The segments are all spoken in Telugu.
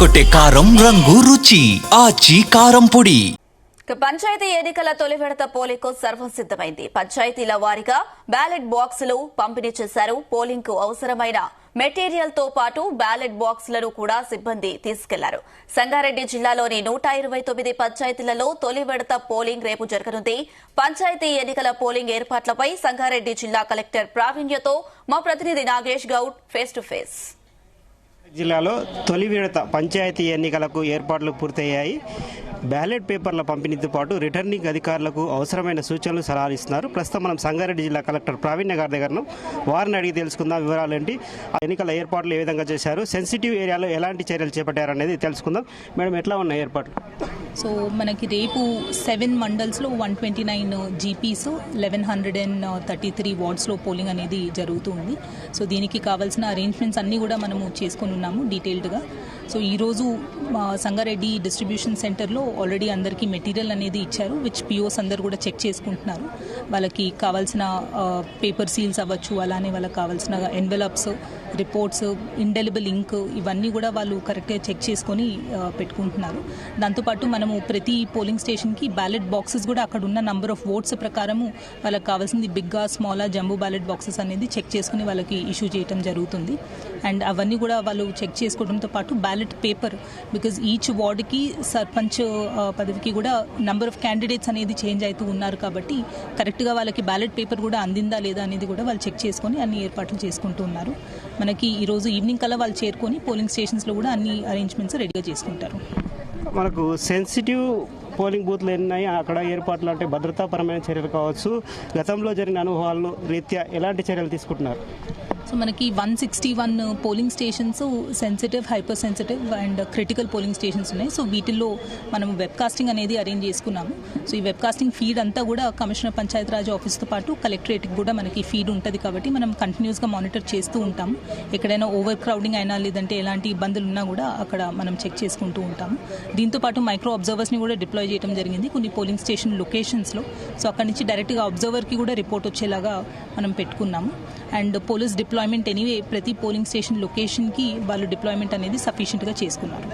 ఎర్రగొట్టే కారం రంగు రుచి ఆచి కారం పొడి. పంచాయతీ ఎన్నికల తొలి విడత పోలింగ్ సర్వం సిద్దమైంది. పంచాయతీల వారీగా బ్యాలెట్ బాక్సులు పంపిణీ చేశారు. పోలింగ్ కు అవసరమైన మెటీరియల్ తో పాటు బ్యాలెట్ బాక్సులను కూడా సిబ్బంది తీసుకెళ్లారు. సంగారెడ్డి జిల్లాలోని 129 పంచాయతీలలో తొలి విడత పోలింగ్ రేపు జరగనుంది. పంచాయతీ ఎన్నికల పోలింగ్ ఏర్పాట్లపై సంగారెడ్డి జిల్లా కలెక్టర్ ప్రావీణ్యతో మా ప్రతినిధి Nagesh Goud face to face. జిల్లాలో తొలి విడత పంచాయతీ ఎన్నికలకు ఏర్పాట్లు పూర్తయ్యాయి. బ్యాలెట్ పేపర్ల పంపిణీతో పాటు రిటర్నింగ్ అధికారులకు అవసరమైన సూచనలు సలహాలు ఇస్తున్నారు. ప్రస్తుతం మనం సంగారెడ్డి జిల్లా కలెక్టర్ ప్రావీణ్య గారి దగ్గర వారిని అడిగి తెలుసుకుందాం. వివరాలు ఏంటి, ఎన్నికల ఏర్పాట్లు ఏ విధంగా చేశారు, సెన్సిటివ్ ఏరియాలో ఎలాంటి చర్యలు చేపట్టారనేది తెలుసుకుందాం. మేడం, ఎట్లా ఉన్నాయి ఏర్పాట్లు? సో మనకి రేపు 7 మండల్స్లో 129 జీపీస్ 1133 వార్డ్స్లో పోలింగ్ అనేది జరుగుతుంది. సో దీనికి కావాల్సిన అరేంజ్మెంట్స్ అన్నీ కూడా మనము చేసుకుని ఉన్నాము డీటెయిల్డ్గా. సో ఈరోజు సంగారెడ్డి డిస్ట్రిబ్యూషన్ సెంటర్లో ఆల్రెడీ అందరికీ మెటీరియల్ అనేది ఇచ్చారు, విచ్ పిఓస్ అందరు కూడా చెక్ చేసుకుంటున్నారు. వాళ్ళకి కావాల్సిన పేపర్ సీల్స్ అవ్వచ్చు, అలానే వాళ్ళకి కావాల్సిన ఎన్వెలప్స్, రిపోర్ట్స్, ఇండెలిబుల్ ఇంక్, ఇవన్నీ కూడా వాళ్ళు కరెక్ట్గా చెక్ చేసుకొని పెట్టుకుంటున్నారు. దాంతోపాటు మనము ప్రతి పోలింగ్ స్టేషన్కి బ్యాలెట్ బాక్సెస్ కూడా అక్కడ ఉన్న నంబర్ ఆఫ్ ఓట్స్ ప్రకారము వాళ్ళకి కావాల్సింది బిగ్గా, స్మాలా, జంబో బ్యాలెట్ బాక్సెస్ అనేది చెక్ చేసుకుని వాళ్ళకి ఇష్యూ చేయడం జరుగుతుంది. అండ్ అవన్నీ కూడా వాళ్ళు చెక్ చేసుకోవడంతో పాటు బ్యాలెట్ పేపర్, బికాజ్ ఈచ్ వార్డుకి సర్పంచ్ పదవికి కూడా నంబర్ ఆఫ్ క్యాండిడేట్స్ అనేది చేంజ్ అవుతూ ఉన్నారు కాబట్టి కరెక్ట్గా వాళ్ళకి బ్యాలెట్ పేపర్ కూడా అందిందా లేదా అనేది కూడా వాళ్ళు చెక్ చేసుకొని అన్ని ఏర్పాట్లు చేసుకుంటూ ఉన్నారు. మనకి ఈరోజు ఈవినింగ్ కల్లా వాళ్ళు చేరుకొని పోలింగ్ స్టేషన్స్లో కూడా అన్ని అరేంజ్మెంట్స్ రెడీగా చేసుకుంటారు. మనకు సెన్సిటివ్ పోలింగ్ బూత్లు ఎన్నాయి, అక్కడ ఏర్పాట్లు అంటే భద్రతాపరమైన చర్యలు కావచ్చు, గతంలో జరిగిన అనుభవాలను రీత్యా ఎలాంటి చర్యలు తీసుకుంటున్నారు? సో మనకి 161 polling stations sensitive, hyper sensitive and critical polling stations ఉన్నాయి. సో వీటిల్లో మనం వెబ్ కాస్టింగ్ అనేది అరేంజ్ చేసుకున్నాము. సో ఈ వెబ్ కాస్టింగ్ ఫీడ్ అంతా కూడా కమిషనర్ పంచాయతీరాజ్ ఆఫీస్తో పాటు కలెక్టరేట్కి కూడా మనకి ఫీడ్ ఉంటుంది కాబట్టి మనం కంటిన్యూస్గా మానిటర్ చేస్తూ ఉంటాము. ఎక్కడైనా ఓవర్ క్రౌడింగ్ అయినా లేదంటే ఎలాంటి ఇబ్బందులు ఉన్నా కూడా అక్కడ మనం చెక్ చేసుకుంటూ ఉంటాము. దీంతోపాటు మైక్రో అబ్జర్వర్స్ని కూడా డిప్లాయ్ చేయడం జరిగింది కొన్ని పోలింగ్ స్టేషన్ లొకేషన్స్లో. సో అక్కడి నుంచి డైరెక్ట్గా అబ్జర్వర్కి కూడా రిపోర్ట్ వచ్చేలాగా మనం పెట్టుకున్నాము. అండ్ పోలీస్ డిప్లాయ్మెంట్ ఎనీవే ప్రతి పోలింగ్ స్టేషన్ లొకేషన్కి వాళ్ళు డిప్లాయ్మెంట్ అనేది సఫిషియెంట్గా చేసుకున్నారు.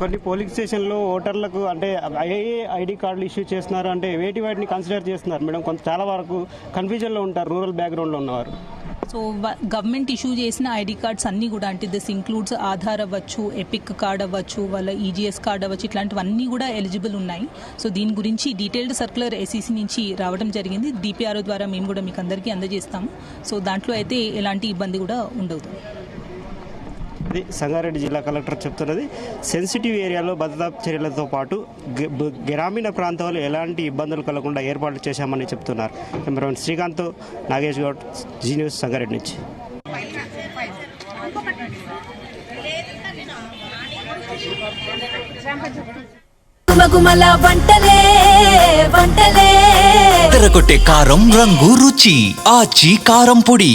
కొన్ని పోలింగ్ స్టేషన్లో ఓటర్లకు అంటే ఏ ఐడి కార్డులు ఇష్యూ చేస్తున్నారు, అంటే వాటిని కన్సిడర్ చేస్తున్నారు మేడం? చాలా వరకు కన్ఫ్యూజన్లో ఉంటారు రూరల్ బ్యాక్గ్రౌండ్లో ఉన్నవారు. సో గవర్నమెంట్ ఇష్యూ చేసిన ఐడి కార్డ్స్ అన్నీ కూడా, అంటే దిస్ ఇంక్లూడ్స్ ఆధార్ అవ్వచ్చు, ఎపిక్ కార్డ్ అవ్వచ్చు, వాళ్ళ ఈజీఎస్ కార్డ్ అవ్వచ్చు, ఇట్లాంటివన్నీ కూడా ఎలిజిబుల్ ఉన్నాయి. సో దీని గురించి డీటెయిల్డ్ సర్క్యులర్ ఏసీసీ నుంచి రావడం జరిగింది. డిపిఆర్ఓ ద్వారా మేము కూడా మీకు అందరికీ అందజేస్తాము. సో దాంట్లో అయితే ఎలాంటి ఇబ్బంది కూడా ఉండదు. ఇది సంగారెడ్డి జిల్లా కలెక్టర్ చెప్తున్నది. సెన్సిటివ్ ఏరియాలో భద్రతా చర్యలతో పాటు గ్రామీణ ప్రాంతాల్లో ఎలాంటి ఇబ్బందులు కలగకుండా ఏర్పాట్లు చేశామని చెప్తున్నారు. Cameraman Srikanth, Nagesh Goud, Zee News, Sangareddy నుంచి. ఎర్రగొట్టే కారం రంగు రుచి ఆచి కారం పొడి.